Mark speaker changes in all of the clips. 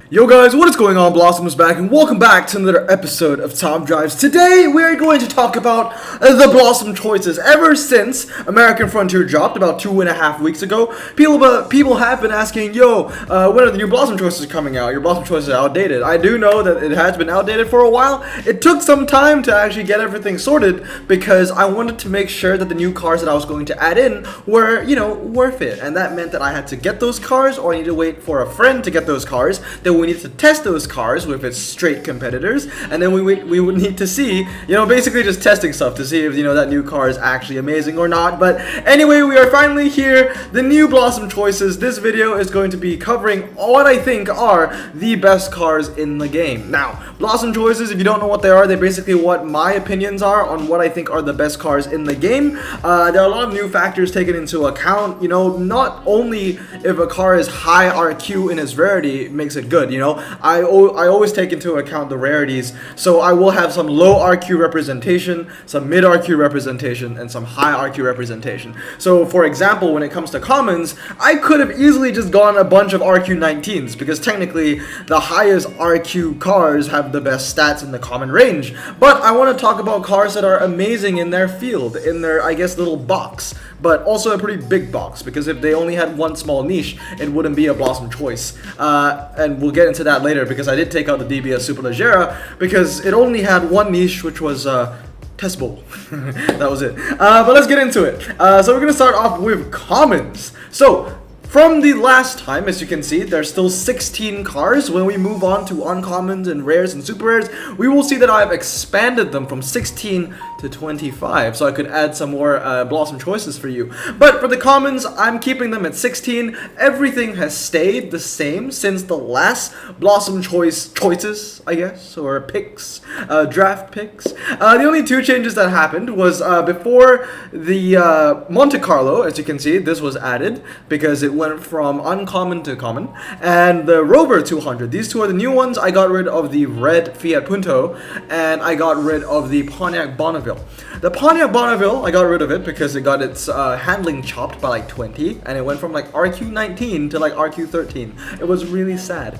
Speaker 1: Yo guys, what is going on? Blossom is back and welcome back to another episode of Tom Drives. Today we are going to talk about the Blossom choices. Ever since American Frontier dropped about 2.5 weeks ago, people have been asking, yo, when are the new Blossom choices coming out? Your Blossom choices are outdated. I do know that it has been outdated for a while. It took some time to actually get everything sorted because I wanted to make sure that the new cars that I was going to add in were, worth it. And that meant that I had to get those cars, or I need to wait for a friend to get those cars. Then we need to test those cars with its straight competitors, and then we would need to see, basically just testing stuff to see if, that new car is actually amazing or not. But anyway, we are finally here, the new Blossom choices. This video is going to be covering what I think are the best cars in the game. Now, Blossom choices, if you don't know what they are, they're basically what my opinions are on what I think are the best cars in the game. There are a lot of new factors taken into account, not only if a car is high RQ in its rarity, it makes it good, I always take into account the rarities, so I will have some low RQ representation, some mid RQ representation, and some high RQ representation. So for example, when it comes to commons, I could have easily just gone a bunch of RQ19s, because technically the highest RQ cars have the best stats in the common range. But I want to talk about cars that are amazing in their field, in their, I guess, little box, but also a pretty big box, because if they only had one small niche, it wouldn't be a Blossom choice. And we'll get into that later, because I did take out the DBS Superleggera because it only had one niche, which was Test Bowl. That was it. But let's get into it. So we're going to start off with commons. So from the last time, as you can see, there's still 16 cars. When we move on to uncommons and rares and super rares, we will see that I've expanded them from 16 to 25, so I could add some more Blossom choices for you. But for the commons, I'm keeping them at 16. Everything has stayed the same since the last Blossom choices, I guess, or picks, draft picks. The only two changes that happened was before the Monte Carlo, as you can see, this was added because it went from uncommon to common, and the Rover 200. These two are the new ones. I got rid of the red Fiat Punto, and I got rid of the Pontiac Bonneville. The Pontiac Bonneville, I got rid of it because it got its handling chopped by like 20, and it went from like RQ19 to like RQ13. It was really sad.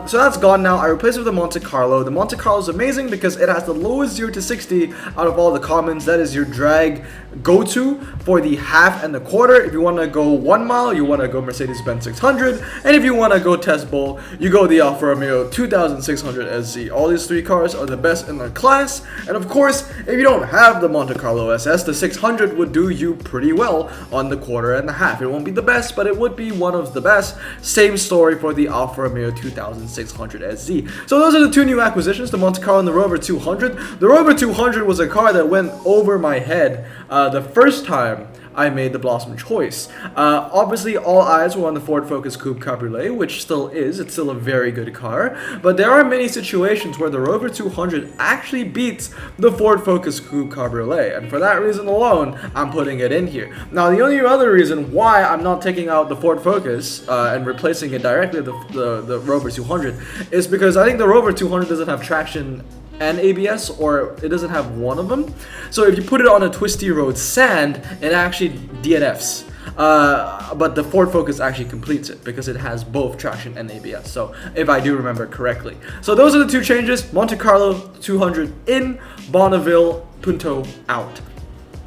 Speaker 1: So that's gone now. I replaced it with the Monte Carlo. The Monte Carlo is amazing because it has the lowest 0 to 60 out of all the commons. That is your drag go-to for the half and the quarter. If you want to go 1 mile, you want to go Mercedes-Benz 600, and if you want to go Test Bowl, you go the Alfa Romeo 2600 SZ. All these three cars are the best in their class, and of course, if you don't have the Monte Carlo SS, the 600 would do you pretty well on the quarter and the half. It won't be the best, but it would be one of the best. Same story for the Alfa Romeo 2600 SZ. So those are the two new acquisitions, the Monte Carlo and the Rover 200. The Rover 200 was a car that went over my head the first time I made the Blossom choice. Obviously, all eyes were on the Ford Focus Coupe Cabriolet, which still is. It's still a very good car. But there are many situations where the Rover 200 actually beats the Ford Focus Coupe Cabriolet. And for that reason alone, I'm putting it in here. Now, the only other reason why I'm not taking out the Ford Focus and replacing it directly with the Rover 200 is because I think the Rover 200 doesn't have traction and ABS, or it doesn't have one of them. So if you put it on a twisty road sand, it actually DNFs. But the Ford Focus actually completes it because it has both traction and ABS. So if I do remember correctly. So those are the two changes. Monte Carlo 200 in, Bonneville Punto out.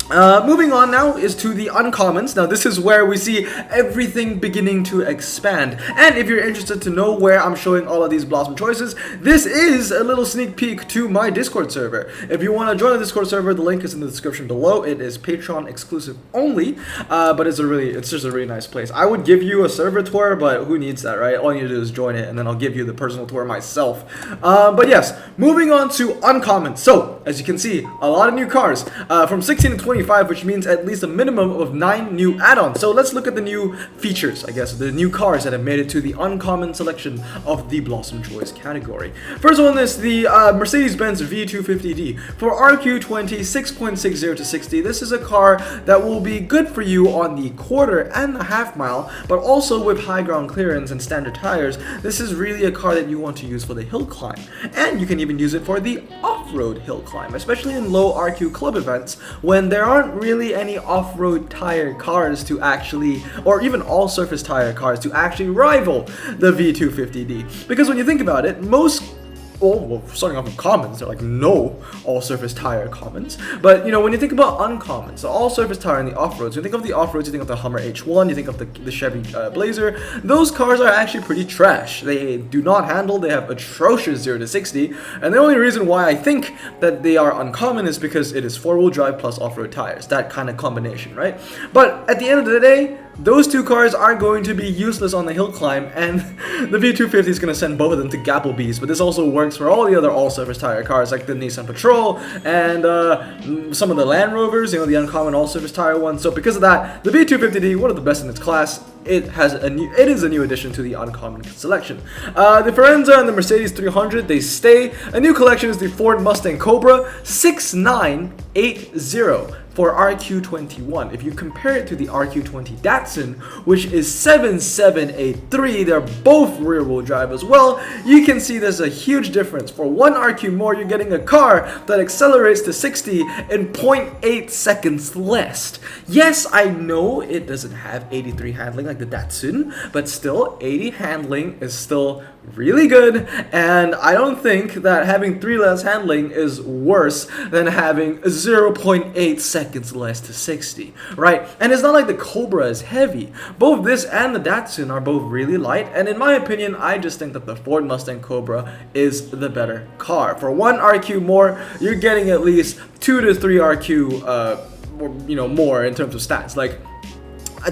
Speaker 1: Moving on now is to the uncommons. Now this is where we see everything beginning to expand. And if you're interested to know where I'm showing all of these Blossom choices, this is a little sneak peek to my Discord server. If you want to join the Discord server, the link is in the description below. It is Patreon exclusive only, but it's just a really nice place. I would give you a server tour, but who needs that, right? All you need to do is join it, and then I'll give you the personal tour myself. But yes, moving on to uncommons. So as you can see, a lot of new cars from 16 to 20. Which means at least a minimum of 9 new add-ons. So let's look at the new features, I guess, the new cars that have made it to the uncommon selection of the Blossom Choice category. First one is the Mercedes-Benz V250D. For RQ20 6.60 to 60, this is a car that will be good for you on the quarter and the half mile, but also with high ground clearance and standard tires. This is really a car that you want to use for the hill climb, and you can even use it for the off off-road hill climb, especially in low RQ club events when there aren't really any off-road tire cars to actually, or even all-surface tire cars to actually rival the V250D. Because when you think about it, most starting off with commons, they're like no all-surface tire commons. But when you think about uncommons, so all-surface tire in the off-roads, you think of the off-roads, you think of the Hummer H1, you think of the Chevy Blazer. Those cars are actually pretty trash. They do not handle, they have atrocious 0 to 60, and the only reason why I think that they are uncommon is because it is four-wheel drive plus off-road tires, that kind of combination, right? But at the end of the day, those two cars are going to be useless on the hill climb, and the V250 is going to send both of them to Gapplebees. But this also works for all the other all-surface tire cars like the Nissan Patrol and some of the Land Rovers, the uncommon all-surface tire ones. So because of that, the V250D, one of the best in its class, it is a new addition to the uncommon selection. The Forenza and the Mercedes 300, they stay. A new collection is the Ford Mustang Cobra 6980 for RQ21. If you compare it to the RQ20 Datsun, which is 7783, they're both rear-wheel drive as well, you can see there's a huge difference. For one RQ more, you're getting a car that accelerates to 60 in 0.8 seconds less. Yes, I know it doesn't have 83 handling like the Datsun, but still, 80 handling is still really good, and I don't think that having 3 less handling is worse than having 0.8 seconds less to 60, right? And it's not like the Cobra is heavy. Both this and the Datsun are both really light, and in my opinion, I just think that the Ford Mustang Cobra is the better car. For one RQ more, you're getting at least 2 to 3 RQ more in terms of stats. Like,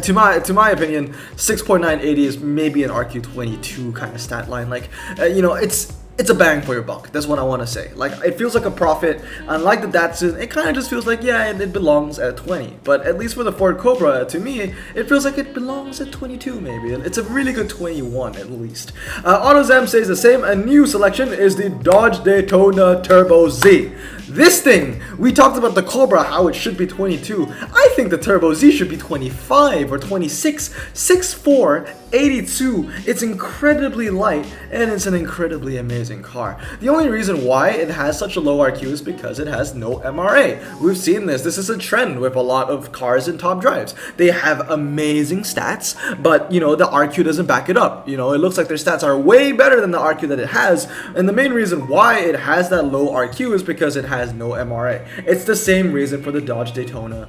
Speaker 1: to my opinion, 6.980 is maybe an RQ22 kind of stat line. Like, it's a bang for your buck. That's what I want to say. Like, it feels like a profit. Unlike the Datsun, it kind of just feels like, yeah, it belongs at 20. But at least for the Ford Cobra, to me, it feels like it belongs at 22 maybe. It's a really good 21 at least. AutoZam says the same. A new selection is the Dodge Daytona Turbo Z. This thing, we talked about the Cobra, how it should be 22. I think the Turbo Z should be 25 or 26. 6'4", 82. It's incredibly light, and it's an incredibly amazing car. The only reason why it has such a low RQ is because it has no MRA. We've seen this. This is a trend with a lot of cars in top drives. They have amazing stats, but the RQ doesn't back it up. It looks like their stats are way better than the RQ that it has, and the main reason why it has that low RQ is because it has no MRA. It's the same reason for the Dodge Daytona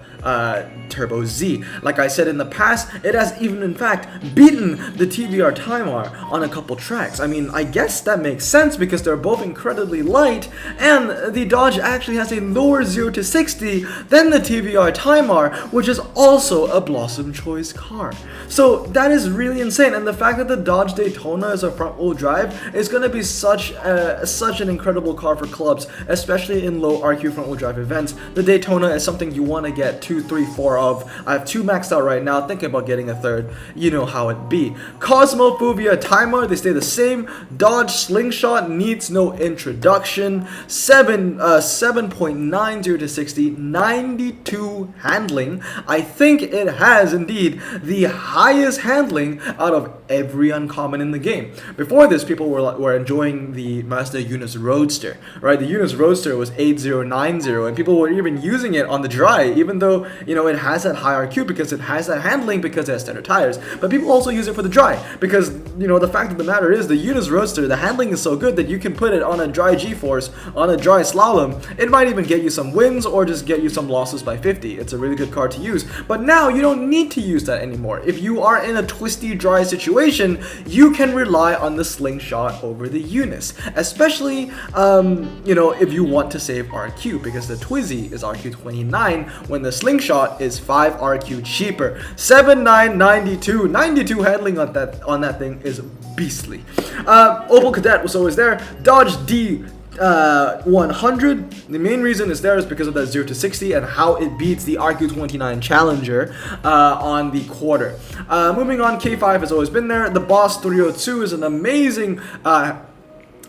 Speaker 1: Turbo Z. Like I said in the past, it has even in fact beaten the TVR Timar on a couple tracks. I mean, I guess that makes sense because they're both incredibly light, and the Dodge actually has a lower 0 to 60 than the TVR Timar, which is also a Blossom Choice car. So that is really insane, and the fact that the Dodge Daytona is a front-wheel drive is going to be such an incredible car for clubs, especially in low RQ front-wheel drive events. The Daytona is something you want to get 2, 3, 4 of. I have 2 maxed out right now, thinking about getting a third. You know how it be. Cosmo Fuvia Timar, they stay the same. Dodge Slingshot needs no introduction. 7.90 to 60, 92 handling. I think it has indeed the highest handling out of every uncommon in the game. Before this, people were enjoying the Mazda Yunus Roadster, right? The Yunus Roadster was 8090, and people were even using it on the dry, even though it has that high RQ because it has that handling because it has standard tires. But people also use it for the dry because the fact of the matter is the Yunus Roadster, the handling is so good that you can put it on a dry G-force, on a dry slalom. It might even get you some wins or just get you some losses by 50. It's a really good car to use. But now you don't need to use that anymore. If you are in a twisty dry situation, you can rely on the Slingshot over the Yunus, especially if you want to save RQ, because the Twizy is RQ29 when the Slingshot is 5 RQ cheaper. 7.992, 92 handling on that thing is beastly. Opel Kadett was always there. Dodge D100. The main reason it's there is because of that 0 to 60 and how it beats the RQ29 Challenger on the quarter. Moving on, K5 has always been there. The Boss 302 is an amazing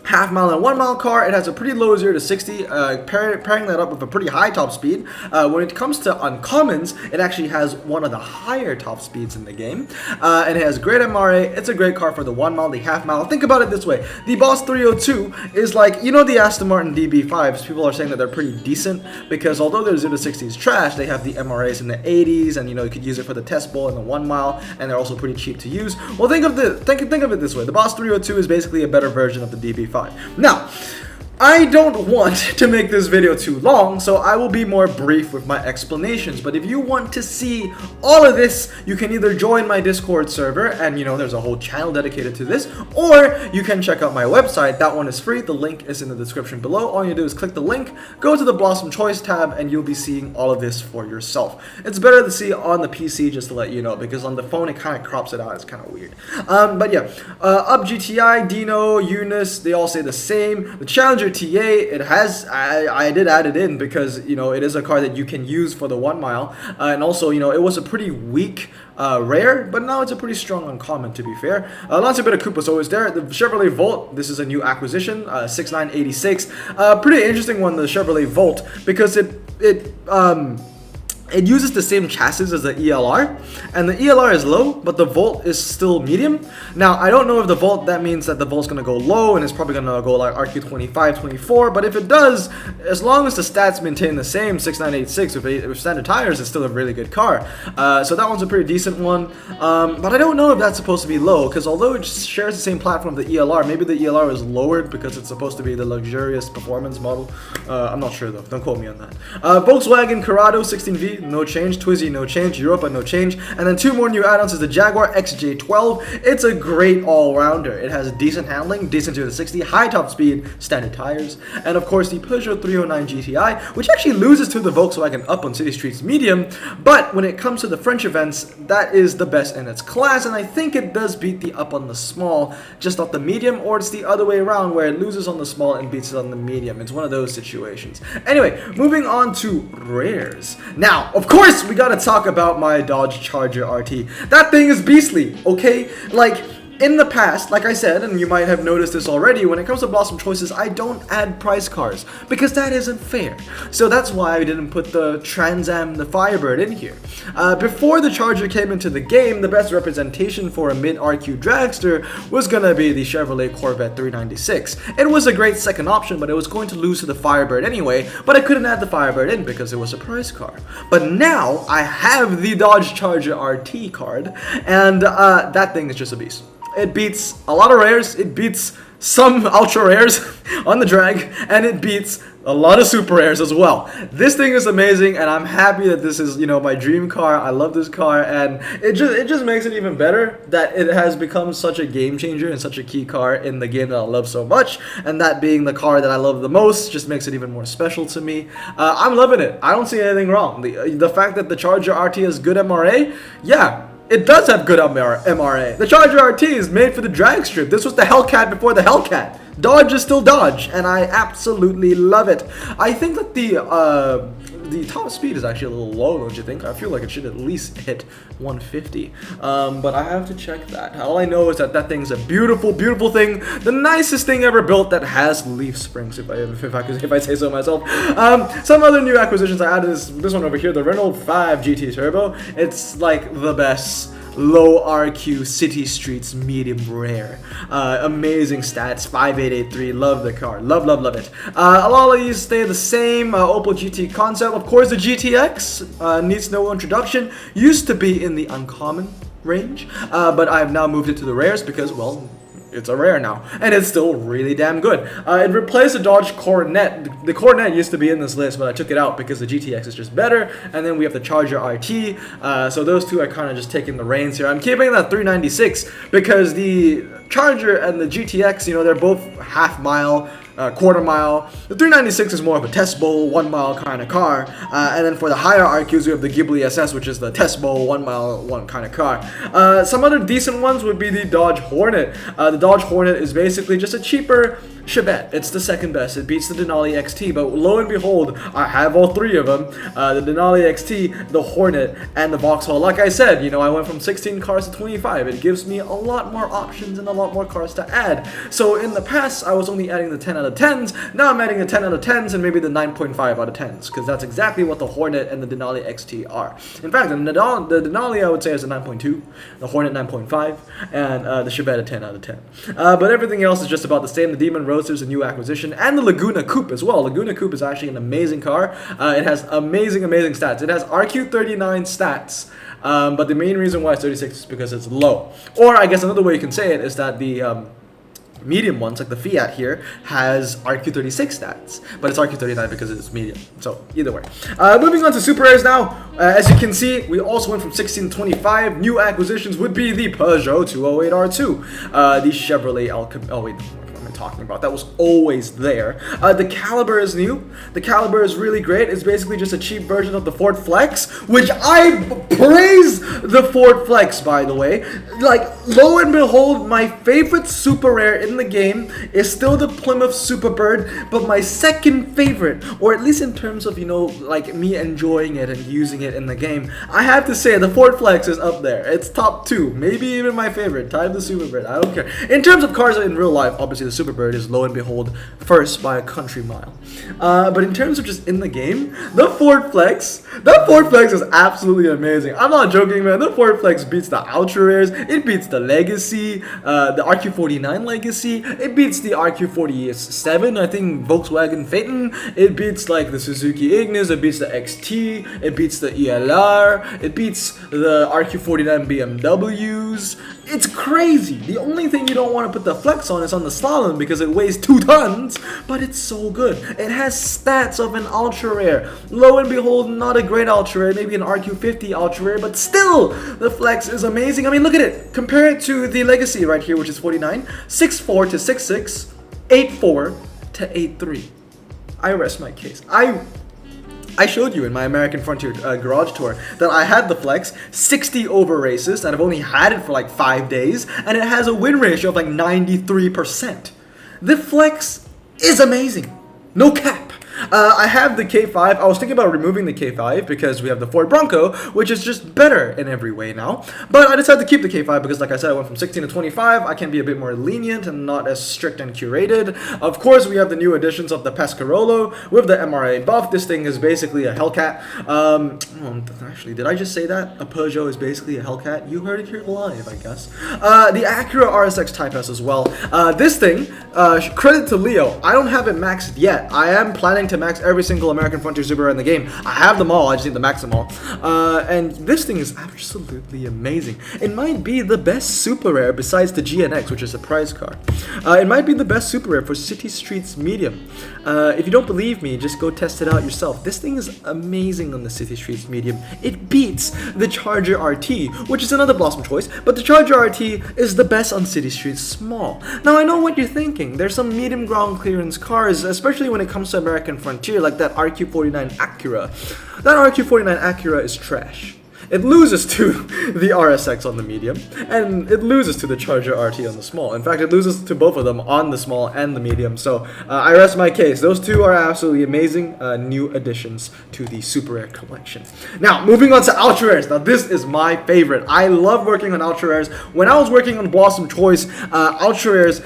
Speaker 1: half mile and 1 mile car. It has a pretty low 0 to 60, pairing that up with a pretty high top speed. When it comes to uncommons, it actually has one of the higher top speeds in the game, and it has great MRA. It's a great car for the 1 mile, the half mile. Think about it this way: the Boss 302 is like, you know, the Aston Martin DB5s. People are saying that they're pretty decent because although their 0 to 60 is trash, they have the MRAs in the 80s, and you know you could use it for the test bowl and the 1 mile, and they're also pretty cheap to use. Well, think of it this way: the Boss 302 is basically a better version of the DB5. Now, I don't want to make this video too long, so I will be more brief with my explanations. But if you want to see all of this, you can either join my Discord server, and you know there's a whole channel dedicated to this, or you can check out my website. That one is free. The link is in the description below. All you do is click the link, go to the Blossom Choice tab, and you'll be seeing all of this for yourself. It's better to see on the PC, just to let you know, because on the phone it kind of crops it out. It's kind of weird. But yeah, Up GTI, Dino, Eunice, they all say the same. The Challenger TA, it has, I did add it in because, you know, it is a car that you can use for the 1 mile, and also, you know, it was a pretty weak rare, but now it's a pretty strong uncommon, to be fair. Lots of bit of Koopa, so is there. The Chevrolet Volt, this is a new acquisition, 6986, pretty interesting one, the Chevrolet Volt, because it uses the same chassis as the ELR, and the ELR is low, but the Volt is still medium. Now, I don't know if the Volt, that means that the Volt's going to go low, and it's probably going to go like RQ25, 24, but if it does, as long as the stats maintain the same, 6986, with standard tires, it's still a really good car. So that one's a pretty decent one, but I don't know if that's supposed to be low, because although it shares the same platform with the ELR, maybe the ELR is lowered because it's supposed to be the luxurious performance model. I'm not sure though, don't quote me on that. Volkswagen Corrado 16V, no change. Twizy, no change. Europa, no change. And then two more new add-ons is the Jaguar XJ12. It's a great all-rounder. It has decent handling, decent 0 to 60, high top speed, standard tires, and of course the Peugeot 309 GTI, which actually loses to the Volkswagen Up on city streets medium, but when it comes to the French events, that is the best in its class, and I think it does beat the Up on the small, just not the medium, or it's the other way around where it loses on the small and beats it on the medium. It's one of those situations. Anyway, moving on to rares. Now, of course, we gotta talk about my Dodge Charger RT. That thing is beastly, okay? Like, in the past, like I said, and you might have noticed this already, when it comes to Blossom Choices, I don't add price cars, because that isn't fair. So that's why I didn't put the Trans Am, the Firebird in here. Before the Charger came into the game, the best representation for a mid-RQ dragster was gonna be the Chevrolet Corvette 396. It was a great second option, but it was going to lose to the Firebird anyway, but I couldn't add the Firebird in because it was a price car. But now, I have the Dodge Charger RT card, and that thing is just a beast. It beats a lot of rares, it beats some ultra rares on the drag, and it beats a lot of super rares as well. This thing is amazing, and I'm happy that this is, you know, my dream car. I love this car, and it just makes it even better that it has become such a game changer and such a key car in the game that I love so much, and that being the car that I love the most just makes it even more special to me. I'm loving it. I don't see anything wrong. The fact that the Charger RT has good MRA, yeah, it does have good MRA. The Charger RT is made for the drag strip. This was the Hellcat before the Hellcat. Dodge is still Dodge, and I absolutely love it. I think that the top speed is actually a little low, don't you think? I feel like it should at least hit 150, but I have to check that. All I know is that that thing's a beautiful, beautiful thing, the nicest thing ever built that has leaf springs, if I say so myself. Some other new acquisitions I added is this one over here, the Renault 5 GT Turbo. It's like the best low RQ city streets medium rare. Amazing stats, 5883, love the car, love it. A lot of these stay the same. Opel GT concept, of course the GTX needs no introduction, used to be in the uncommon range, but I've now moved it to the rares because, well, it's a rare now, and it's still really damn good. It replaced the Dodge Coronet. The Coronet used to be in this list, but I took it out because the GTX is just better, and then we have the Charger RT, so those two are kind of just taking the reins here. I'm keeping that 396 because the Charger and the GTX, you know, they're both half mile, quarter mile. The 396 is more of a test bowl, 1 mile kind of car, and then for the higher RQs we have the Ghibli SS, which is the test bowl, 1 mile, one kind of car. Some other decent ones would be the Dodge Hornet. The Dodge Hornet is basically just a cheaper Chevette, it's the second best. It beats the Denali XT, but lo and behold, I have all three of them. The Denali XT, the Hornet, and the Vauxhall. Like I said, you know, I went from 16 cars to 25. It gives me a lot more options and a lot more cars to add. So in the past, I was only adding the 10 out of 10s. Now I'm adding the 10 out of 10s and maybe the 9.5 out of 10s, because that's exactly what the Hornet and the Denali XT are. In fact, the Denali I would say is a 9.2, the Hornet 9.5, and the Chevette a 10 out of 10. But everything else is just about the same. The Demon Roadster's a new acquisition, and the Laguna Coupe as well. Laguna Coupe is actually an amazing car. It has amazing stats. It has RQ39 stats, but the main reason why it's 36 is because it's low. Or I guess another way you can say it is that the medium ones, like the Fiat here, has RQ36 stats, but it's RQ39 because it's medium. So either way. Moving on to Super Rares now. As you can see, we also went from 16 to 25. New acquisitions would be the Peugeot 208 R2, the Chevrolet oh wait, talking about. That was always there. The Caliber is new. The Caliber is really great. It's basically just a cheap version of the Ford Flex, which I praise the Ford Flex, by the way. Like, lo and behold, my favorite super rare in the game is still the Plymouth Superbird, but my second favorite, or at least in terms of, you know, like me enjoying it and using it in the game, I have to say the Ford Flex is up there. It's top 2, maybe even my favorite. Time the Superbird. I don't care. In terms of cars in real life, obviously the Superbird is lo and behold first by a country mile. But in terms of just in the game, the Ford Flex is absolutely amazing. I'm not joking, man. The Ford Flex beats the Ultra Rares. It beats the Legacy, the RQ49 Legacy. It beats the RQ47, I think Volkswagen Phaeton. It beats like the Suzuki Ignis. It beats the XT. It beats the ELR. It beats the RQ49 BMWs. It's crazy. The only thing you don't want to put the Flex on is on the Slalom because it weighs 2 tons, but it's so good. It has stats of an Ultra Rare. Lo and behold, not a great Ultra Rare, maybe an RQ50 Ultra Rare, but still, the Flex is amazing. I mean, look at it. Compare it to the Legacy right here, which is 49, 6.4 to 6.6, 8.4 to 8.3. I rest my case. I showed you in my American Frontier garage tour that I had the Flex 60 over races, and I've only had it for like 5 days, and it has a win ratio of like 93%. The Flex is amazing. No cap. I have the K5. I was thinking about removing the K5 because we have the Ford Bronco, which is just better in every way now. But I decided to keep the K5 because, like I said, I went from 16 to 25. I can be a bit more lenient and not as strict and curated. Of course, we have the new additions of the Pescarolo with the MRA buff. This thing is basically a Hellcat. Actually, did I just say that? A Peugeot is basically a Hellcat? You heard it here live, I guess. The Acura RSX Type S as well. This thing, credit to Leo, I don't have it maxed yet. I am planning to max every single American Frontier Super Rare in the game. I have them all, I just need to max them all. And this thing is absolutely amazing. It might be the best Super Rare besides the GNX, which is a prize car. It might be the best Super Rare for City Streets Medium. If you don't believe me, just go test it out yourself. This thing is amazing on the City Streets Medium. It beats the Charger RT, which is another Blossom choice, but the Charger RT is the best on City Streets Small. Now, I know what you're thinking. There's some medium ground clearance cars, especially when it comes to American Frontier, like that RQ49 Acura. That RQ49 Acura is trash. It loses to the RSX on the medium, and it loses to the Charger RT on the small. In fact, it loses to both of them on the small and the medium, so I rest my case. Those two are absolutely amazing new additions to the Super Rare collection. Now, moving on to Ultra Rares. Now, this is my favorite. I love working on Ultra Rares. When I was working on Blossom Choice, Ultra Rares,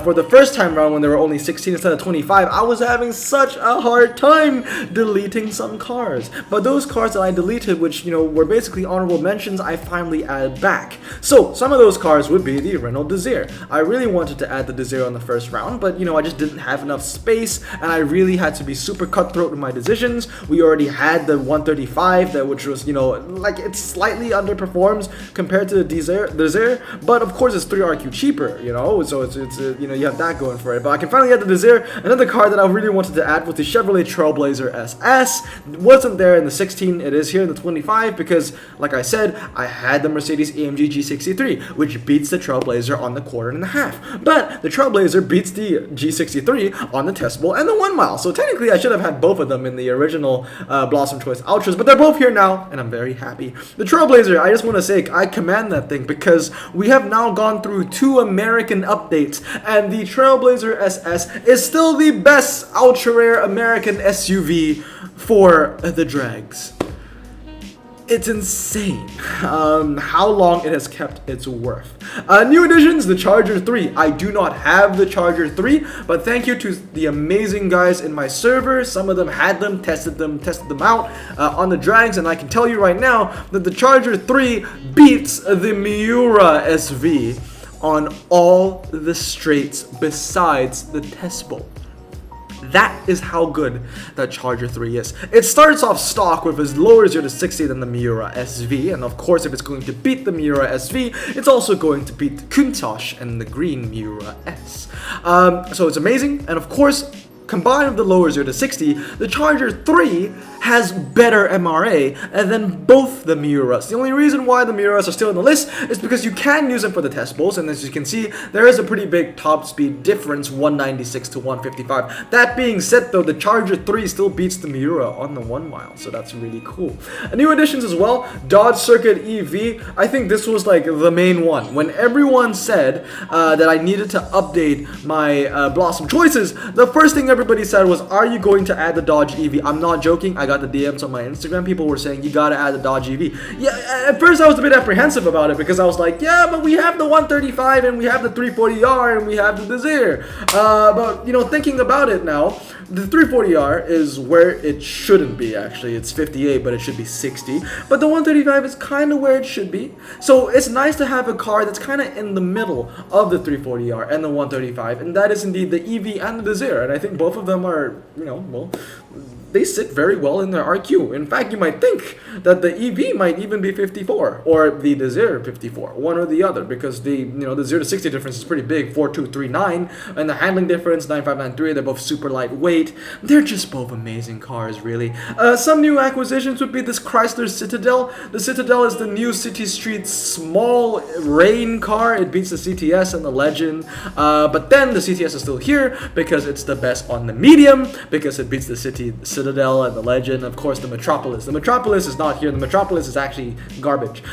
Speaker 1: for the first time around when there were only 16 instead of 25, I was having such a hard time deleting some cars. But those cars that I deleted, which, you know, were basically honorable mentions, I finally added back. So some of those cars would be the Renault Desire. I really wanted to add the Desire on the first round, but you know, I just didn't have enough space, and I really had to be super cutthroat with my decisions. We already had the 135, which was, you know, like, it slightly underperforms compared to the Desire, but of course it's 3RQ cheaper, you know, so it's you know, you have that going for it. But I can finally add the Desire. Another car that I really wanted to add was the Chevrolet Trailblazer SS. It wasn't there in the 16, it is here in the 25, because like I said, I had the Mercedes-AMG G63, which beats the Trailblazer on the 1.25. But the Trailblazer beats the G63 on the testable and the 1 mile. So technically, I should have had both of them in the original Blossom Choice Ultras, but they're both here now, and I'm very happy. The Trailblazer, I just want to say, I commend that thing because we have now gone through 2 American updates, and the Trailblazer SS is still the best ultra rare American SUV for the drags. It's insane how long it has kept its worth. New additions, the Charger 3. I do not have the Charger 3, but thank you to the amazing guys in my server. Some of them had them, tested them out on the drags, and I can tell you right now that the Charger 3 beats the Miura SV on all the straights besides the testable. That is how good that Charger 3 is. It starts off stock with a lower 0 to 60 than the Miura SV, and of course if it's going to beat the Miura SV, it's also going to beat the Countach and the green Miura S. So it's amazing, and of course, combined with the lower 0 to 60, the Charger 3 has better MRA than both the Miuras. The only reason why the Miuras are still on the list is because you can use them for the testables, and as you can see, there is a pretty big top speed difference, 196 to 155. That being said though, the Charger 3 still beats the Miura on the 1 mile, so that's really cool. New additions as well, Dodge Circuit EV. I think this was like the main one. When everyone said that I needed to update my Blossom choices, the first thing everybody said was, are you going to add the Dodge EV? I'm not joking, I got the DMs on my Instagram, people were saying, you gotta add the Dodge EV. Yeah, at first I was a bit apprehensive about it because I was like, yeah, but we have the 135 and we have the 340R and we have the Desire. But, you know, thinking about it now, the 340R is where it shouldn't be actually. It's 58, but it should be 60. But the 135 is kind of where it should be. So it's nice to have a car that's kind of in the middle of the 340R and the 135, and that is indeed the EV and the Desire. And I think both of them are, you know, well, they sit very well in their RQ. In fact, you might think that the EV might even be 54 or the Desire 54, one or the other, because the 0 to 60 difference is pretty big, 4239, and the handling difference 9593. They're both super lightweight. They're just both amazing cars, really. Some new acquisitions would be this Chrysler Citadel. The Citadel is the new City Street small rain car. It beats the CTS and the Legend, but then the CTS is still here because it's the best on the medium, because it beats the Citadel and the Legend. Of course, the Metropolis. The Metropolis is not here. The Metropolis is actually garbage.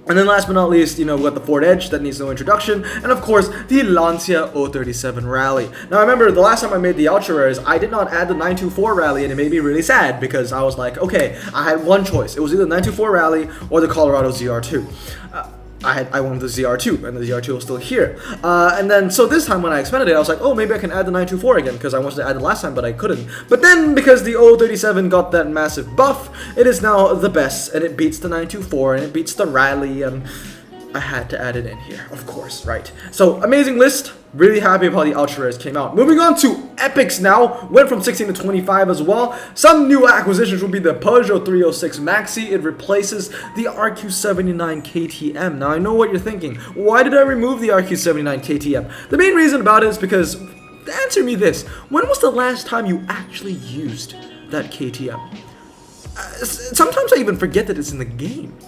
Speaker 1: And then last but not least, we got the Ford Edge that needs no introduction, and of course, the Lancia 037 Rally. Now, I remember the last time I made the Ultra Rares, I did not add the 924 Rally, and it made me really sad because I was like, okay, I had one choice. It was either the 924 Rally or the Colorado ZR2. I wanted the ZR2, and the ZR2 was still here. And then, so this time when I expanded it, I was like, oh, maybe I can add the 924 again, because I wanted to add it last time, but I couldn't. But then, because the 037 got that massive buff, it is now the best, and it beats the 924, and it beats the Rally, and I had to add it in here, of course, right? So, amazing list. Really happy about how the Ultra Rares came out. Moving on to Epics now. Went from 16 to 25 as well. Some new acquisitions will be the Peugeot 306 Maxi. It replaces the RQ79 KTM. Now, I know what you're thinking. Why did I remove the RQ79 KTM? The main reason about it is because, answer me this, when was the last time you actually used that KTM? Sometimes I even forget that it's in the game.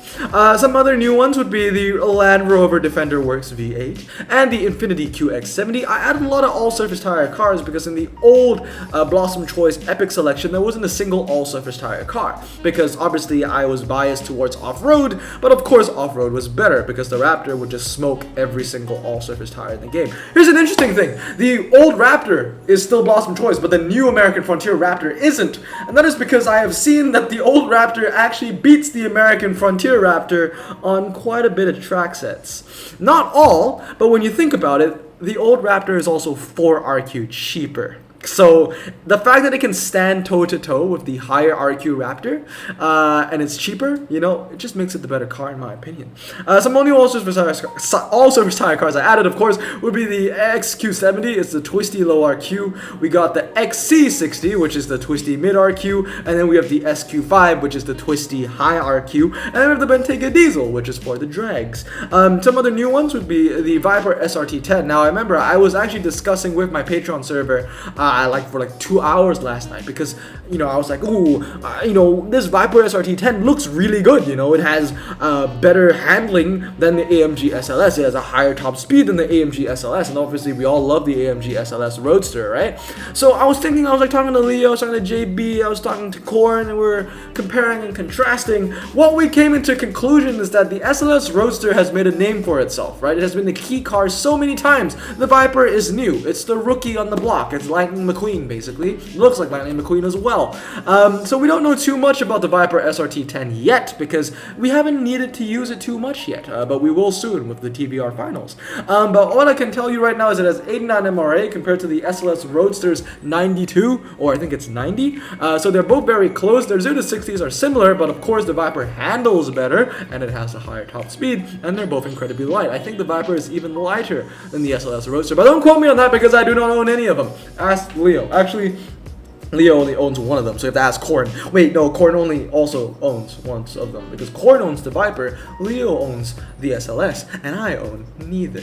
Speaker 1: Some other new ones would be the Land Rover Defender Works V8 and the Infiniti QX70. I added a lot of all-surface tire cars because in the old Blossom Choice Epic selection, there wasn't a single all-surface tire car, because obviously I was biased towards off-road, but of course off-road was better because the Raptor would just smoke every single all-surface tire in the game. Here's an interesting thing. The old Raptor is still Blossom Choice, but the new American Frontier Raptor isn't, and that is because I have seen that the old Raptor actually beats the American Frontier Raptor on quite a bit of track sets. Not all, but when you think about it, the old Raptor is also 4 RQ cheaper. So the fact that it can stand toe-to-toe with the higher RQ Raptor, and it's cheaper, it just makes it the better car in my opinion. Some only all-surface tire cars I added, of course, would be the XQ70. It's the twisty low RQ. We got the XC60, which is the twisty mid RQ, and then we have the SQ5, which is the twisty high RQ, and then we have the Bentayga Diesel, which is for the drags. Some other new ones would be the Viper SRT10. Now, I remember I was actually discussing with my Patreon server like for like 2 hours last night because, you know, I was like, ooh, you know, this Viper SRT10 looks really good. You know, it has better handling than the AMG SLS. It has a higher top speed than the AMG SLS, and obviously we all love the AMG SLS Roadster, right? So I was thinking, I was like talking to Leo, I was talking to JB, I was talking to Corn, and we were comparing and contrasting. What we came into conclusion is that the SLS Roadster has made a name for itself, right? It has been the key car so many times. The Viper is new. It's the rookie on the block. It's Lightning McQueen, basically. It looks like Lightning McQueen as well. So we don't know too much about the Viper SRT10 yet because we haven't needed to use it too much yet, but we will soon with the TVR finals. But all I can tell you right now is it has 89 MRA compared to the SLS Roadster's 92, or I think it's 90. So they're both very close. Their 0 to 60s are similar, but of course the Viper handles better and it has a higher top speed, and they're both incredibly light. I think the Viper is even lighter than the SLS Roadster, but don't quote me on that because I do not own any of them. Ask Leo. Actually, Leo only owns one of them, so you have to ask Corn. Wait, no, Corn only also owns one of them, because Corn owns the Viper, Leo owns the SLS, and I own neither.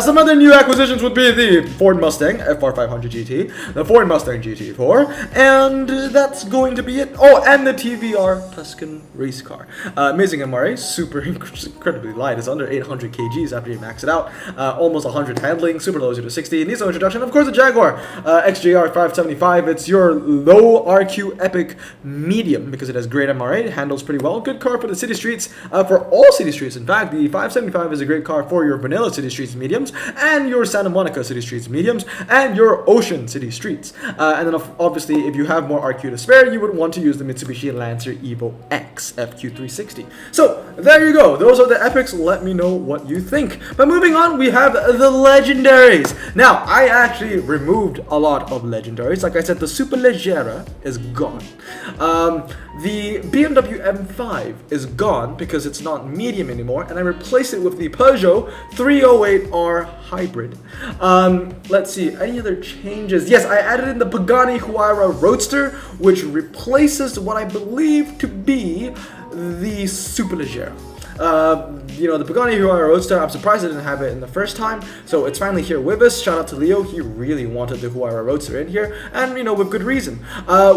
Speaker 1: Some other new acquisitions would be the Ford Mustang FR500 GT, the Ford Mustang GT4, and that's going to be it. Oh, and the TVR Tuscan race car. Amazing MRA, super incredibly light. It's under 800 kgs after you max it out. Almost 100 handling, super low 0 to 60. And diesel introduction, of course, the Jaguar XJR 575. It's your low RQ epic medium because it has great MRA, it handles pretty well. Good car for the city streets, for all city streets. In fact, the 575 is a great car for your vanilla city streets mediums, and your Santa Monica city streets mediums, and your ocean city streets. And then obviously, if you have more RQ to spare, you would want to use the Mitsubishi Lancer Evo X FQ360. So there you go. Those are the epics. Let me know what you think. But moving on, we have the Legendaries. Now, I actually removed a lot of Legendaries. Like I said, the Superleggera is gone. The BMW M5 is gone because it's not medium anymore, and I replaced it with the Peugeot 308R Hybrid. Let's see, any other changes? Yes, I added in the Pagani Huayra Roadster, which replaces what I believe to be the Superleggera. You know, the Pagani Huayra Roadster, I'm surprised I didn't have it in the first time, so it's finally here with us. Shout out to Leo, he really wanted the Huayra Roadster in here, and you know, with good reason.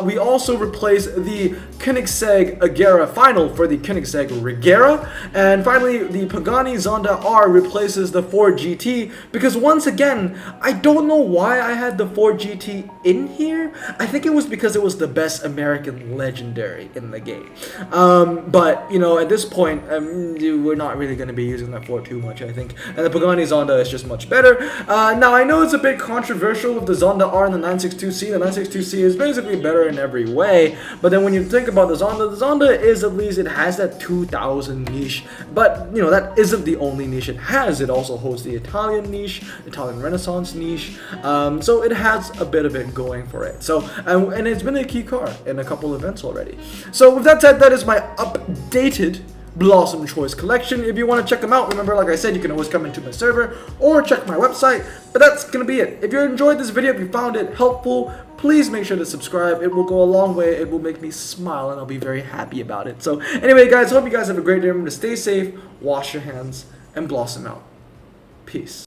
Speaker 1: We also replaced the Koenigsegg Agera Final for the Koenigsegg Regera, and finally the Pagani Zonda R replaces the Ford GT, because once again, I don't know why I had the Ford GT in here. I think it was because it was the best American legendary in the game. But, you know, at this point, we're not really going to be using that Ford too much, I think. And the Pagani Zonda is just much better. Now, I know it's a bit controversial with the Zonda R and the 962C. The 962C is basically better in every way. But then when you think about the Zonda is at least, it has that 2000 niche. But, you know, that isn't the only niche it has. It also holds the Italian niche, Italian Renaissance niche. So it has a bit of it going for it. So, and it's been a key car in a couple events already. So with that said, that is my updated Blossom Choice collection. If you want to check them out, remember, like I said, you can always come into my server or check my website. But that's gonna be it. If you enjoyed this video, if you found it helpful, please make sure to subscribe. It will go a long way. It will make me smile, and I'll be very happy about it. So anyway, guys, hope you guys have a great day. Remember to stay safe, wash your hands, and blossom out. Peace.